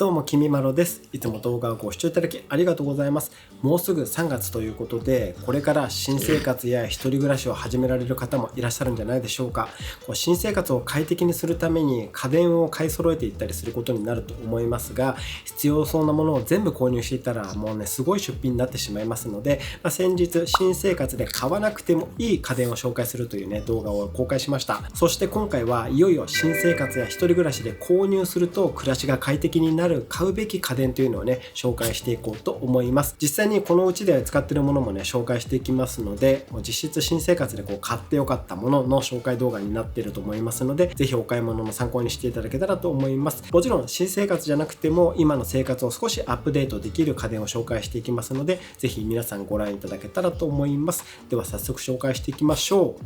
どうもきみまろです。いつも動画をご視聴いただきありがとうございます。もうすぐ3月ということで、これから新生活や一人暮らしを始められる方もいらっしゃるんじゃないでしょうか。新生活を快適にするために家電を買い揃えていったりすることになると思いますが、必要そうなものを全部購入していたらもうねすごい出費になってしまいますので、先日新生活で買わなくてもいい家電を紹介するというね動画を公開しました。そして今回はいよいよ新生活や一人暮らしで購入すると暮らしが快適になる買うべき家電というのをね紹介していこうと思います。実際にこのうちで使っているものもね紹介していきますので、実質新生活で買ってよかったものの紹介動画になっていると思いますので、ぜひお買い物の参考にしていただけたらと思います。もちろん新生活じゃなくても今の生活を少しアップデートできる家電を紹介していきますので、ぜひ皆さんご覧いただけたらと思います。では早速紹介していきましょう。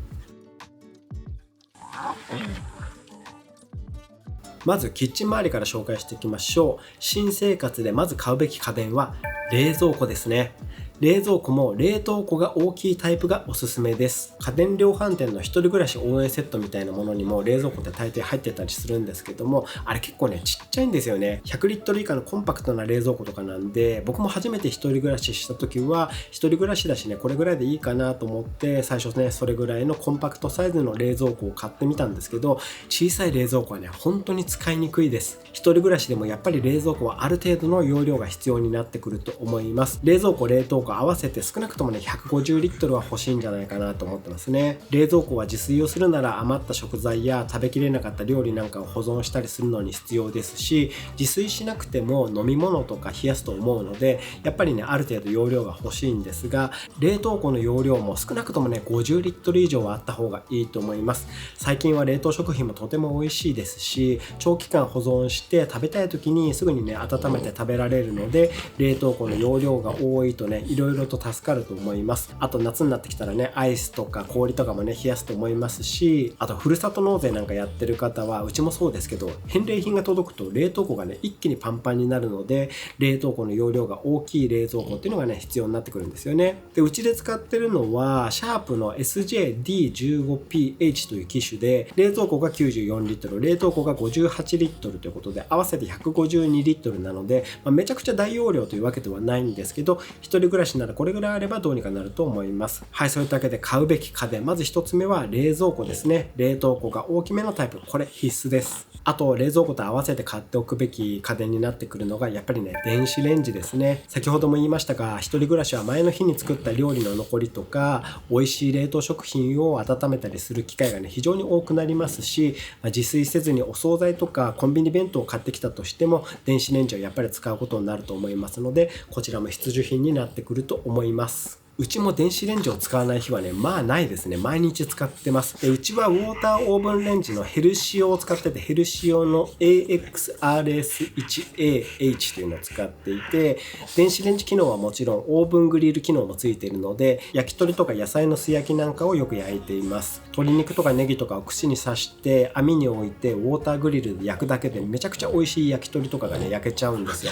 まずキッチン周りから紹介していきましょう。新生活でまず買うべき家電は冷蔵庫ですね。冷蔵庫も冷凍庫が大きいタイプがおすすめです。家電量販店の一人暮らし応援セットみたいなものにも冷蔵庫って大抵入ってたりするんですけども、あれ結構ねちっちゃいんですよね。100リットル以下のコンパクトな冷蔵庫とかなんで、僕も初めて一人暮らしした時は一人暮らしだしねこれぐらいでいいかなと思って最初ねそれぐらいのコンパクトサイズの冷蔵庫を買ってみたんですけど、小さい冷蔵庫はね本当に使いにくいです。一人暮らしでもやっぱり冷蔵庫はある程度の容量が必要になってくると思います。冷蔵庫冷凍庫合わせて少なくともね150リットルは欲しいんじゃないかなと思ってますね。冷蔵庫は自炊をするなら余った食材や食べきれなかった料理なんかを保存したりするのに必要ですし、自炊しなくても飲み物とか冷やすと思うのでやっぱりねある程度容量が欲しいんですが、冷凍庫の容量も少なくともね50リットル以上はあった方がいいと思います。最近は冷凍食品もとても美味しいですし、長期間保存して食べたい時にすぐにね温めて食べられるので、冷凍庫の容量が多いとねいろいろと助かると思います。あと夏になってきたらねアイスとか氷とかもね冷やすと思いますし、あとふるさと納税なんかやってる方はうちもそうですけど、返礼品が届くと冷凍庫がね一気にパンパンになるので、冷凍庫の容量が大きい冷蔵庫っていうのがね必要になってくるんですよね。でうちで使ってるのはシャープの SJD15PH という機種で、冷蔵庫が94リットル、冷凍庫が58リットルということで合わせて152リットルなので、めちゃくちゃ大容量というわけではないんですけど、一人暮らしならこれぐらいあればどうにかなると思います。はい、そういったわけで買うべき家電、まず一つ目は冷蔵庫ですね。冷凍庫が大きめのタイプ、これ必須です。あと冷蔵庫と合わせて買っておくべき家電になってくるのがやっぱりね電子レンジですね。先ほども言いましたが、一人暮らしは前の日に作った料理の残りとか美味しい冷凍食品を温めたりする機会がね非常に多くなりますし、自炊せずにお惣菜とかコンビニ弁当を買ってきたとしても電子レンジをやっぱり使うことになると思いますので、こちらも必需品になってくると思います。うちも電子レンジを使わない日はねないですね。毎日使ってます。でうちはウォーターオーブンレンジのヘルシオを使ってて、ヘルシオの AXRS1AH というのを使っていて、電子レンジ機能はもちろんオーブングリル機能もついているので、焼き鳥とか野菜の素焼きなんかをよく焼いています。鶏肉とかネギとかを串に刺して網に置いてウォーターグリルで焼くだけでめちゃくちゃ美味しい焼き鳥とかがね焼けちゃうんですよ。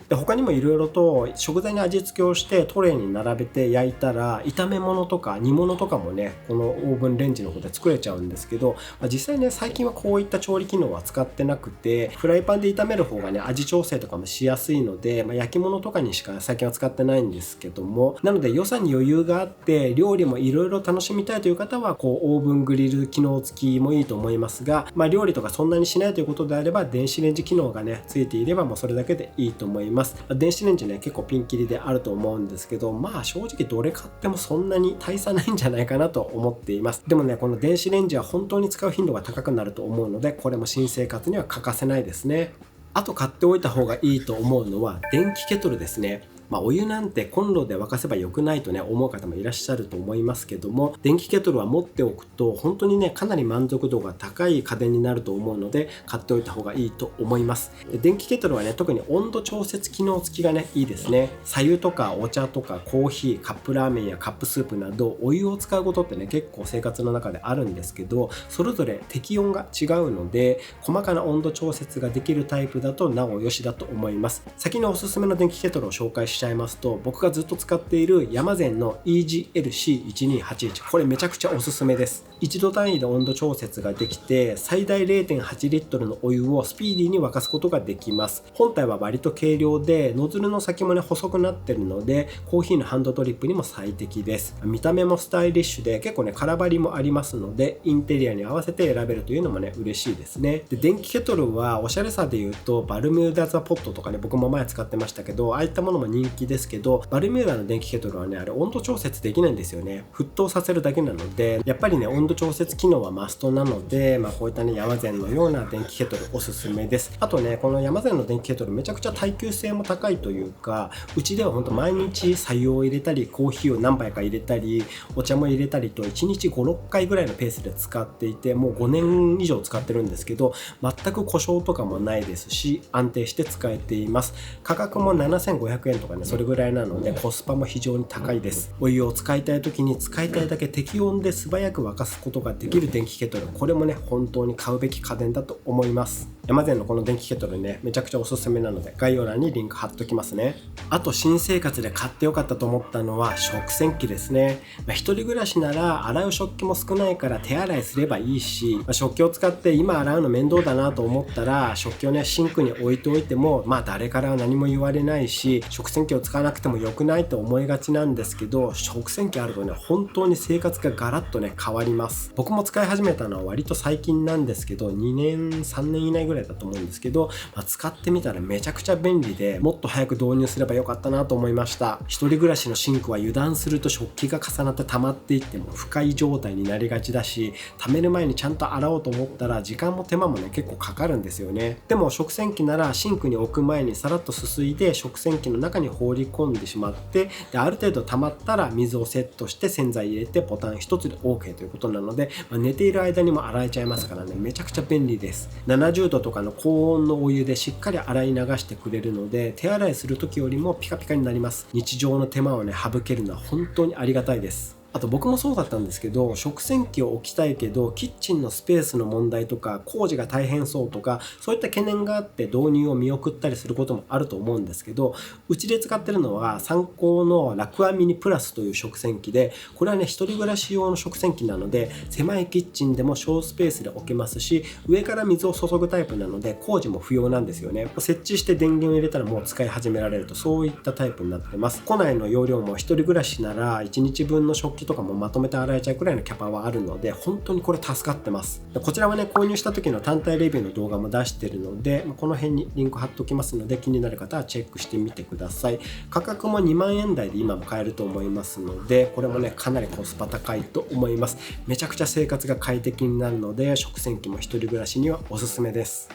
で他にもいろいろと食材に味付けをしてトレーに並べて焼いたら炒め物とか煮物とかもねこのオーブンレンジの方で作れちゃうんですけど、実際ね最近はこういった調理機能は使ってなくて、フライパンで炒める方がね味調整とかもしやすいので、焼き物とかにしか最近は使ってないんですけども、なので予算に余裕があって料理もいろいろ楽しみたいという方はオーブングリル機能付きもいいと思いますが、料理とかそんなにしないということであれば電子レンジ機能がねついていればもうそれだけでいいと思います。電子レンジね結構ピンキリであると思うんですけど、正直どれ買ってもそんなに大差ないんじゃないかなと思っています。でもねこの電子レンジは本当に使う頻度が高くなると思うので、これも新生活には欠かせないですね。あと買っておいた方がいいと思うのは電気ケトルですね。お湯なんてコンロで沸かせばよくないとね思う方もいらっしゃると思いますけども、電気ケトルは持っておくと本当にねかなり満足度が高い家電になると思うので買っておいた方がいいと思います。電気ケトルはね特に温度調節機能付きがねいいですね。白湯とかお茶とかコーヒー、カップラーメンやカップスープなどお湯を使うことってね結構生活の中であるんですけど、それぞれ適温が違うので細かな温度調節ができるタイプだとなおよしだと思います。先におすすめの電気ケトルを紹介しちゃいますと、僕がずっと使っているヤマゼンの EGLC1281、これめちゃくちゃおすすめです。1度単位で温度調節ができて、最大 0.8 リットルのお湯をスピーディーに沸かすことができます。本体は割と軽量で、ノズルの先もね細くなってるので、コーヒーのハンドドリップにも最適です。見た目もスタイリッシュで、結構ね空張りもありますので、インテリアに合わせて選べるというのもね嬉しいですね。で、電気ケトルはおしゃれさで言うとバルミューダザポットとかね、僕も前使ってましたけど、ああいったものも人気ですけど、バルミューダの電気ケトルはね、あれ温度調節できないんですよね。沸騰させるだけなので、やっぱりね温度調節機能はマストなので、こういったねヤマゼンのような電気ケトルおすすめです。あとね、このヤマゼンの電気ケトルめちゃくちゃ耐久性も高いというか、うちではほんと毎日白湯を入れたり、コーヒーを何杯か入れたり、お茶も入れたりと1日 5,6 回ぐらいのペースで使っていて、もう5年以上使ってるんですけど、全く故障とかもないですし、安定して使えています。価格も7500円とかね、それぐらいなのでコスパも非常に高いです。お湯を使いたい時に使いたいだけ適温で素早く沸かすことができる電気ケトル、これもね本当に買うべき家電だと思います。ヤマゼンのこの電気ケトルね、めちゃくちゃおすすめなので概要欄にリンク貼っときますね。あと新生活で買ってよかったと思ったのは食洗機ですね。一人暮らしなら洗う食器も少ないから手洗いすればいいし、食器を使って今洗うの面倒だなと思ったら、食器をねシンクに置いておいても誰からは何も言われないし、食洗機を使わなくても良くないと思いがちなんですけど、食洗機あるとね本当に生活がガラッとね変わります。僕も使い始めたのは割と最近なんですけど、2年3年以内ぐらいだと思うんですけど、使ってみたらめちゃくちゃ便利で、もっと早く導入すればよかったなと思いました。一人暮らしのシンクは油断すると食器が重なって溜まっていっても不快状態になりがちだし、溜める前にちゃんと洗おうと思ったら時間も手間もね結構かかるんですよね。でも食洗機ならシンクに置く前にさらっとすすいで食洗機の中に放り込んでしまって、である程度溜まったら水をセットして洗剤入れてボタン一つで OK ということなので、寝ている間にも洗えちゃいますからね、めちゃくちゃ便利です。70度とかの高温のお湯でしっかり洗い流してくれるので、手洗いする時よりもピカピカになります。日常の手間をね省けるのは本当にありがたいです。あと僕もそうだったんですけど、食洗機を置きたいけどキッチンのスペースの問題とか工事が大変そうとか、そういった懸念があって導入を見送ったりすることもあると思うんですけど、うちで使ってるのはサンコーのラクアミニプラスという食洗機で、これはね一人暮らし用の食洗機なので、狭いキッチンでも小スペースで置けますし、上から水を注ぐタイプなので工事も不要なんですよね。設置して電源を入れたらもう使い始められると、そういったタイプになってます。庫内の容量も一人暮らしなら1日分の食器とかもまとめて洗えちゃうくらいのキャパはあるので、本当にこれ助かってます。こちらはね購入した時の単体レビューの動画も出してるので、この辺にリンク貼っておきますので、気になる方はチェックしてみてください。価格も2万円台で今も買えると思いますので、これもねかなりコスパ高いと思います。めちゃくちゃ生活が快適になるので、食洗機も一人暮らしにはおすすめです。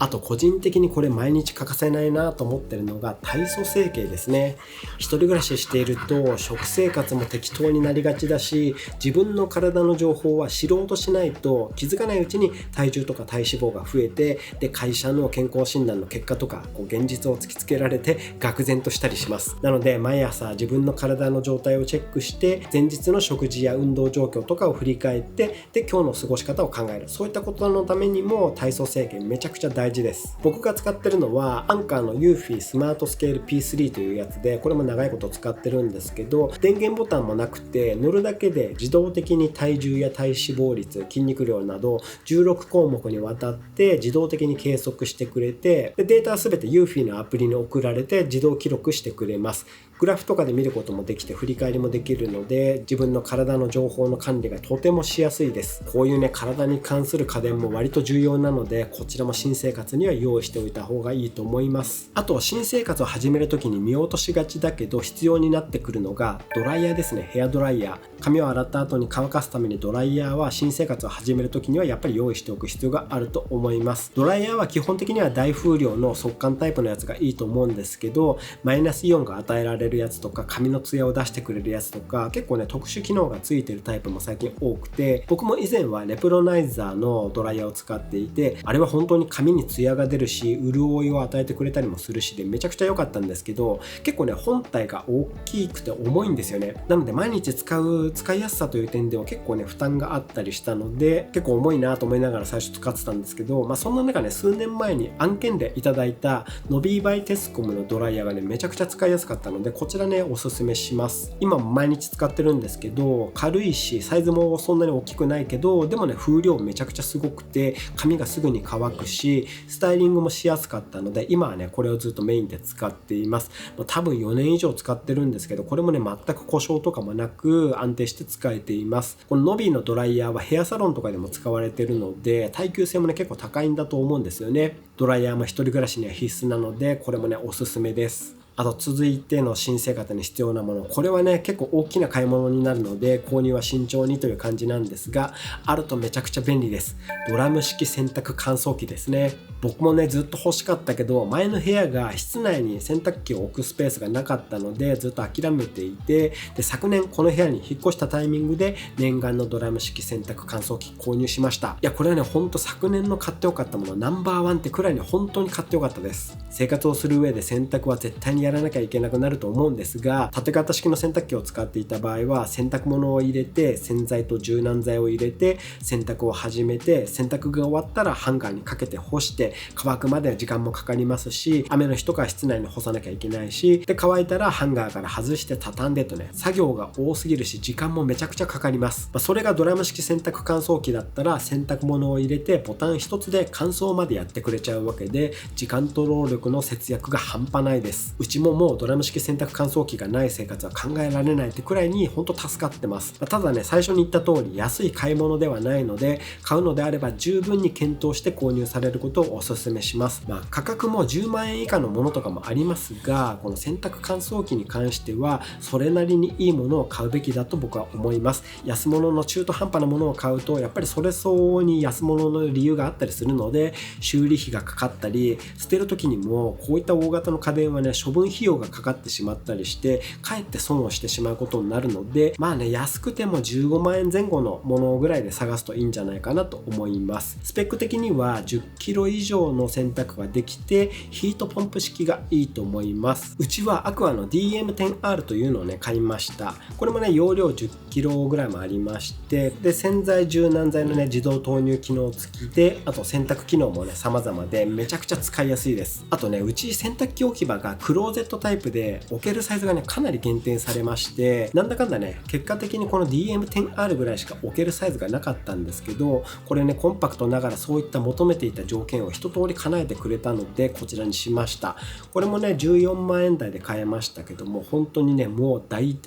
あと個人的にこれ毎日欠かせないなと思ってるのが体組成計ですね。一人暮らししていると食生活も適当になりがちだし、自分の体の情報は知ろうとしないと気づかないうちに体重とか体脂肪が増えて、で会社の健康診断の結果とか現実を突きつけられて愕然としたりします。なので毎朝自分の体の状態をチェックして、前日の食事や運動状況とかを振り返って、で今日の過ごし方を考える、そういったことのためにも体組成計めちゃくちゃ大事です。僕が使ってるのはアンカーのユーフィースマートスケール P3 というやつで、これも長いこと使ってるんですけど、電源ボタンもなくて乗るだけで自動的に体重や体脂肪率、筋肉量など16項目にわたって自動的に計測してくれて、でデータは全てユーフィーのアプリに送られて自動記録してくれます。グラフとかで見ることもできて振り返りもできるので、自分の体の情報の管理がとてもしやすいです。こういうね体に関する家電も割と重要なので、こちらも新生活には用意しておいた方がいいと思います。あと新生活を始める時に見落としがちだけど必要になってくるのがドライヤーですね。ヘアドライヤー、髪を洗った後に乾かすためにドライヤーは新生活を始める時にはやっぱり用意しておく必要があると思います。ドライヤーは基本的には大風量の速乾タイプのやつがいいと思うんですけど、マイナスイオンが与えられるやつとか髪のツヤを出してくれるやつとか、結構ね特殊機能がついてるタイプも最近多くて、僕も以前はレプロナイザーのドライヤーを使っていて、あれは本当に髪にツヤが出るし潤いを与えてくれたりもするしでめちゃくちゃ良かったんですけど、結構ね本体が大きくて重いんですよね。なので毎日使いやすさという点では結構ね負担があったりしたので、結構重いなと思いながら最初使ってたんですけど、そんな中ね数年前に案件でいただいたノビーバイテスコムのドライヤーがねめちゃくちゃ使いやすかったので、こちらねおすすめします。今も毎日使ってるんですけど、軽いしサイズもそんなに大きくないけど、でもね風量めちゃくちゃすごくて髪がすぐに乾くし、スタイリングもしやすかったので、今はねこれをずっとメインで使っています。もう多分4年以上使ってるんですけど、これもね全く故障とかもなく安定して使えています。このノビーのドライヤーはヘアサロンとかでも使われているので、耐久性もね結構高いんだと思うんですよね。ドライヤーも一人暮らしには必須なので、これもねおすすめです。あと続いての新生活に必要なもの、これはね結構大きな買い物になるので購入は慎重にという感じなんですが、あるとめちゃくちゃ便利です。ドラム式洗濯乾燥機ですね。僕もねずっと欲しかったけど、前の部屋が室内に洗濯機を置くスペースがなかったのでずっと諦めていて、で昨年この部屋に引っ越したタイミングで念願のドラム式洗濯乾燥機購入しました。いやこれはねほんと昨年の買ってよかったものナンバーワンってくらいに本当に買ってよかったです。生活をする上で洗濯は絶対にやらなきゃいけなくなると思うんですが、縦型式の洗濯機を使っていた場合は洗濯物を入れて洗剤と柔軟剤を入れて洗濯を始めて、洗濯が終わったらハンガーにかけて干して乾くまで時間もかかりますし、雨の日とか室内に干さなきゃいけないし、で乾いたらハンガーから外して畳んでとね、作業が多すぎるし時間もめちゃくちゃかかります。それがドラム式洗濯乾燥機だったら洗濯物を入れてボタン一つで乾燥までやってくれちゃうわけで、時間と労力の節約が半端ないです。うちももうドラム式洗濯乾燥機がない生活は考えられないってくらいに本当助かってます。ただね最初に言った通り安い買い物ではないので、買うのであれば十分に検討して購入されることをお勧めします。価格も10万円以下のものとかもありますが、この洗濯乾燥機に関してはそれなりにいいものを買うべきだと僕は思います。安物の中途半端なものを買うとやっぱりそれ相応に安物の理由があったりするので、修理費がかかったり、捨てる時にもこういった大型の家電はね処分費用がかかってしまったりしてかえって損をしてしまうことになるので、安くても15万円前後のものぐらいで探すといいんじゃないかなと思います。スペック的には10キロ以上の洗濯ができてヒートポンプ式がいいと思います。うちはアクアの DM10R というのをね買いました。これもね容量10キロぐらいもありまして、で洗剤柔軟剤のね自動投入機能付きで、あと洗濯機能もね様々でめちゃくちゃ使いやすいです。あとねうち洗濯機置き場がクローゼットタイプで置けるサイズがねかなり限定されまして、なんだかんだね結果的にこの DM10R ぐらいしか置けるサイズがなかったんですけど、これねコンパクトながらそういった求めていた条件を一通り叶えてくれたのでこちらにしました。これもね14万円台で買えましたけども、本当にねもう大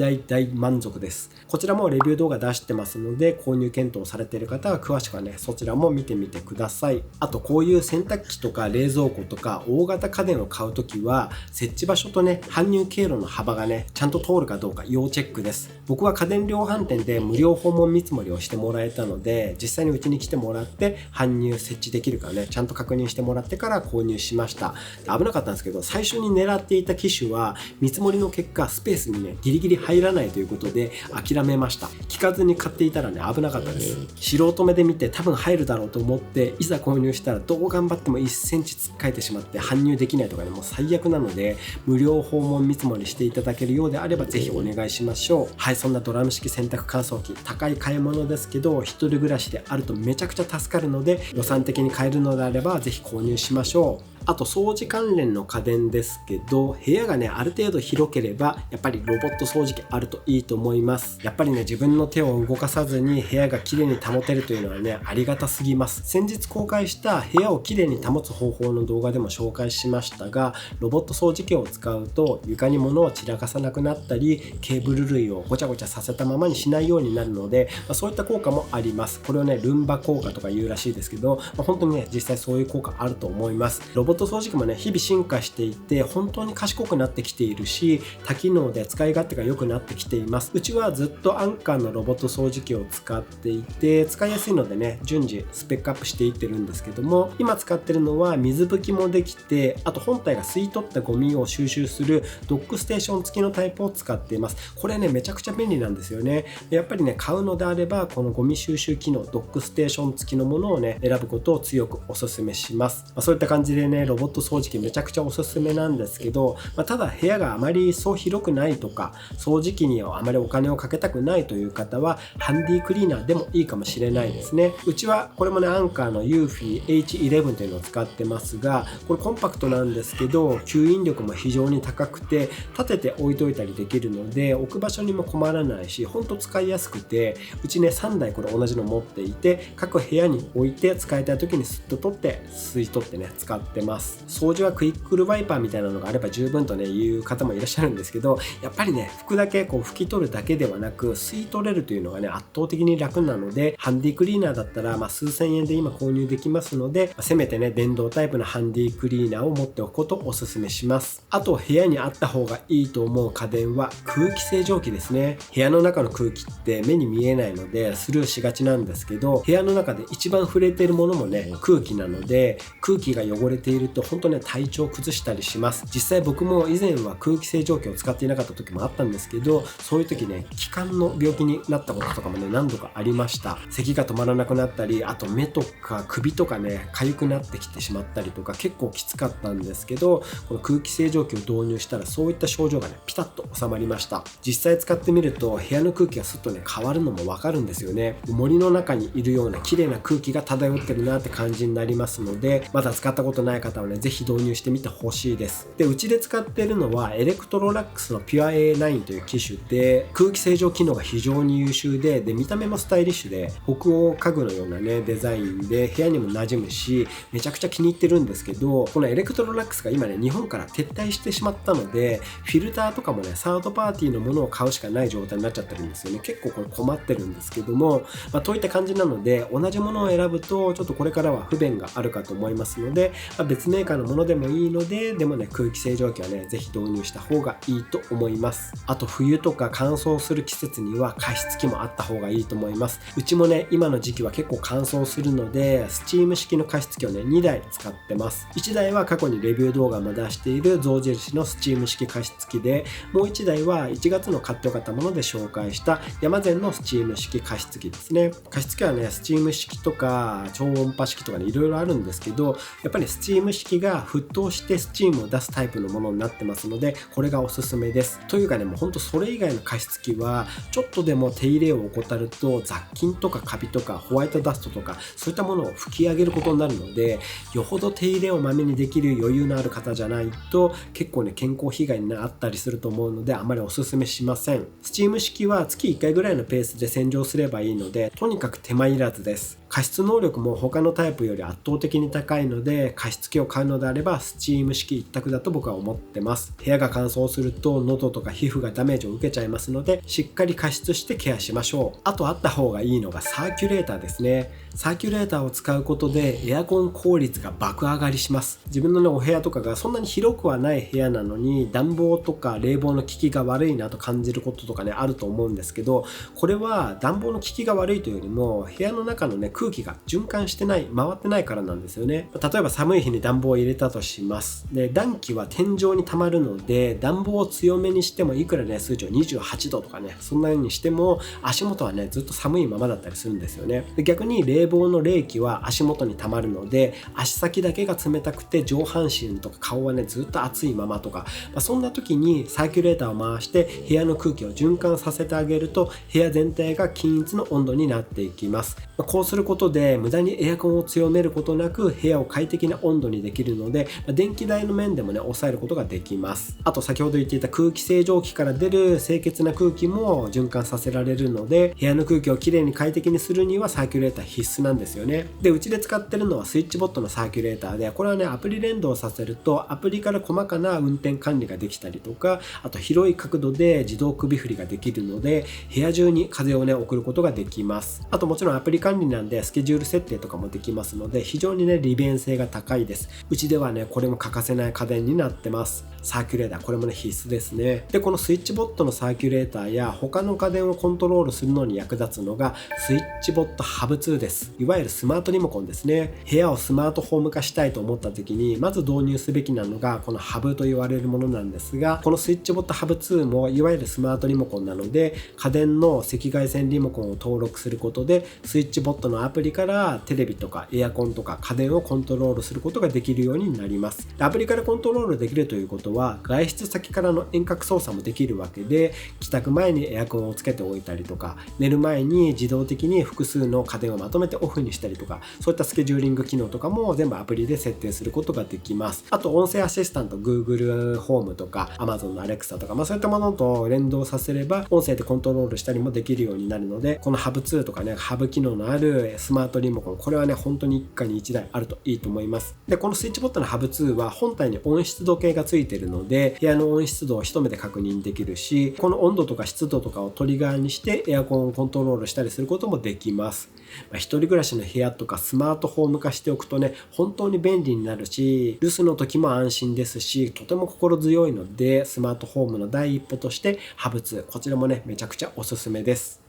満足です。こちらもレビュー動画出してますので、購入検討されている方は詳しくはねそちらも見てみてください。あとこういう洗濯機とか冷蔵庫とか大型家電を買うときは設置場所とね搬入経路の幅がねちゃんと通るかどうか要チェックです。僕は家電量販店で無料訪問見積もりをしてもらえたので、実際にうちに来てもらって搬入設置できるかねちゃんと確認してもらってから購入しました。危なかったんですけど、最初に狙っていた機種は見積もりの結果スペースにねギリギリ入らないということで諦めました。聞かずに買っていたらね危なかったです。素人目で見て多分入るだろうと思っていざ購入したらどう頑張っても1センチつっかえてしまって搬入できないとかねもう最悪なので、無料訪問見積もりしていただけるようであればぜひお願いしましょう。はい、そんなドラム式洗濯乾燥機高い買い物ですけど一人暮らしであるとめちゃくちゃ助かるので、予算的に買えるのであればぜひ購入しましょう。あと掃除関連の家電ですけど、部屋がねある程度広ければやっぱりロボット掃除機あるといいと思います。やっぱりね自分の手を動かさずに部屋がきれいに保てるというのはねありがたすぎます。先日公開した部屋をきれいに保つ方法の動画でも紹介しましたが、ロボット掃除機を使うと床に物を散らかさなくなったり、ケーブル類をごちゃごちゃさせたままにしないようになるので、そういった効果もあります。これをねルンバ効果とか言うらしいですけど、本当にね実際そういう効果あると思います。ロボット掃除機もね日々進化していて本当に賢くなってきているし、多機能で使い勝手が良くなってきています。うちはずっとアンカーのロボット掃除機を使っていて使いやすいのでね順次スペックアップしていってるんですけども、今使ってるのは水拭きもできて、あと本体が吸い取ったゴミを収集するドックステーション付きのタイプを使っています。これねめちゃくちゃ便利なんですよね。やっぱりね買うのであればこのゴミ収集機能ドックステーション付きのものをね選ぶことを強くお勧めします。そういった感じでねね、ロボット掃除機めちゃくちゃおすすめなんですけど、ただ部屋があまりそう広くないとか、掃除機にはあまりお金をかけたくないという方はハンディクリーナーでもいいかもしれないですね。うちはこれもね、アンカーの Eufy H11 というのを使ってますが、これコンパクトなんですけど吸引力も非常に高くて、立てて置いといたりできるので置く場所にも困らないし、ほんと使いやすくて、うちね3台これ同じの持っていて、各部屋に置いて使いたい時にスッと取って吸い取ってね使ってます。掃除はクイックルワイパーみたいなのがあれば十分とね言う方もいらっしゃるんですけど、やっぱりね拭くだけ拭き取るだけではなく吸い取れるというのがね圧倒的に楽なので、ハンディクリーナーだったら数千円で今購入できますので、せめてね電動タイプのハンディクリーナーを持っておくことをおすすめします。あと部屋にあった方がいいと思う家電は空気清浄機ですね。部屋の中の空気って目に見えないのでスルーしがちなんですけど、部屋の中で一番触れているものもね空気なので、空気が汚れていると本当ね体調を崩したりします。実際僕も以前は空気清浄機を使っていなかった時もあったんですけど、そういう時ね気管の病気になったこととかもね何度かありました。咳が止まらなくなったり、あと目とか首とかね痒くなってきてしまったりとか結構きつかったんですけど、この空気清浄機を導入したらそういった症状がねピタッと収まりました。実際使ってみると部屋の空気がすっとね変わるのもわかるんですよね。森の中にいるような綺麗な空気が漂ってるなって感じになりますので、まだ使ったことない方はねぜひ導入してみてほしいです。で、うちで使っているのはエレクトロラックスのピュア A9 という機種で、空気清浄機能が非常に優秀で、見た目もスタイリッシュで北欧家具のようなねデザインで部屋にも馴染むし、めちゃくちゃ気に入ってるんですけど、このエレクトロラックスが今ね日本から撤退してしまったので、フィルターとかもねサードパーティーのものを買うしかない状態になっちゃってるんですよね。結構これ困ってるんですけども、といった感じなので同じものを選ぶとちょっとこれからは不便があるかと思いますので、別メーカーのものでもいいので、でもね空気清浄機はねぜひ導入した方がいいと思います。あと冬とか乾燥する季節には加湿器もあった方がいいと思います。うちもね今の時期は結構乾燥するのでスチーム式の加湿器をね2台使ってます。1台は過去にレビュー動画も出している象印のスチーム式加湿器で、もう1台は1月の買ってよかったもので紹介した山善のスチーム式加湿器ですね。加湿器はねスチーム式とか超音波式とかねいろいろあるんですけど、やっぱりスチーム式が沸騰してスチームを出すタイプのものになってますので、これがおすすめです。というかねもうほんとそれ以外の加湿器はちょっとでも手入れを怠ると雑菌とかカビとかホワイトダストとかそういったものを吹き上げることになるので、よほど手入れをまめにできる余裕のある方じゃないと結構ね健康被害になったりすると思うので、あまりおすすめしません。スチーム式は月1回ぐらいのペースで洗浄すればいいので、とにかく手間いらずです。加湿能力も他のタイプより圧倒的に高いので、加湿器を買うのであればスチーム式一択だと僕は思ってます。部屋が乾燥すると喉とか皮膚がダメージを受けちゃいますので、しっかり加湿してケアしましょう。あとあった方がいいのがサーキュレーターですね。サーキュレーターを使うことでエアコン効率が爆上がりします。自分のねお部屋とかがそんなに広くはない部屋なのに暖房とか冷房の効きが悪いなと感じることとかねあると思うんですけど、これは暖房の効きが悪いというよりも部屋の中のね空気が循環してない、回ってないからなんですよね。例えば寒い日に暖房を入れたとします。で、暖気は天井に溜まるので、暖房を強めにしてもいくらね数値を28度とかねそんなようにしても足元はねずっと寒いままだったりするんですよね。で、逆に冷房の冷気は足元に溜まるので足先だけが冷たくて上半身とか顔はねずっと暑いままとか、そんな時にサーキュレーターを回して部屋の空気を循環させてあげると部屋全体が均一の温度になっていきます。こうすることで無駄にエアコンを強めることなく部屋を快適な温度にできるので、電気代の面でもね抑えることができます。あと先ほど言っていた空気清浄機から出る清潔な空気も循環させられるので、部屋の空気をきれいに快適にするにはサーキュレーター必須なんですよね。で、うちで使ってるのはスイッチボットのサーキュレーターで、これはねアプリ連動させるとアプリから細かな運転管理ができたりとか、あと広い角度で自動首振りができるので部屋中に風をね送ることができます。あともちろんアプリ管理なんでスケジュール設定とかもできますので非常にね利便性が高いです。うちではねこれも欠かせない家電になってます。サーキュレーター、これもね必須ですね。でこのスイッチボットのサーキュレーターや他の家電をコントロールするのに役立つのがスイッチボットハブ2です。いわゆるスマートリモコンですね。部屋をスマートホーム化したいと思った時にまず導入すべきなのがこのハブと言われるものなんですが、このスイッチボットハブ2もいわゆるスマートリモコンなので、家電の赤外線リモコンを登録することでスイッチボットのアプリからテレビとかエアコンとか家電をコントロールすることができるようになります。アプリからコントロールできるということは外出先からの遠隔操作もできるわけで、帰宅前にエアコンをつけておいたりとか、寝る前に自動的に複数の家電をまとめてオフにしたりとか、そういったスケジューリング機能とかも全部アプリで設定することができます。あと音声アシスタント Google ホームとか Amazon の Alexa とか、そういったものと連動させれば音声でコントロールしたりもできるようになるので、このハブ2とかね、ハブ機能のあるスマートリモコン、これはね本当に一家に一台あるといいと思います。でこのスイッチボットのハブ2は本体に温湿度計がついているので、部屋の温湿度を一目で確認できるし、この温度とか湿度とかをトリガーにしてエアコンをコントロールしたりすることもできます。一人暮らしの部屋とかスマートホーム化しておくとね、本当に便利になるし、留守の時も安心ですし、とても心強いので、スマートホームの第一歩としてハブ2、こちらもねめちゃくちゃおすすめです。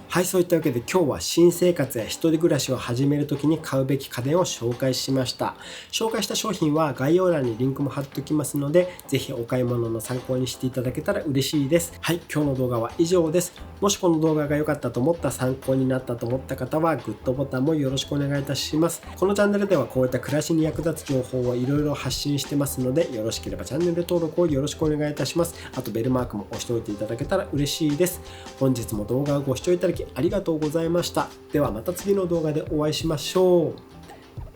はい、そういったわけで今日は新生活や一人暮らしを始めるときに買うべき家電を紹介しました。紹介した商品は概要欄にリンクも貼っておきますので、ぜひお買い物の参考にしていただけたら嬉しいです。はい、今日の動画は以上です。もしこの動画が良かったと思った、参考になったと思った方はグッドボタンもよろしくお願いいたします。このチャンネルではこういった暮らしに役立つ情報をいろいろ発信してますので、よろしければチャンネル登録をよろしくお願いいたします。あとベルマークも押しておいていただけたら嬉しいです。本日も動画をご視聴いただきありがとうございました。ではまた次の動画でお会いしましょう。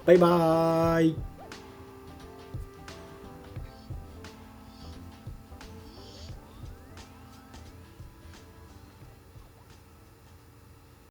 バイバーイ。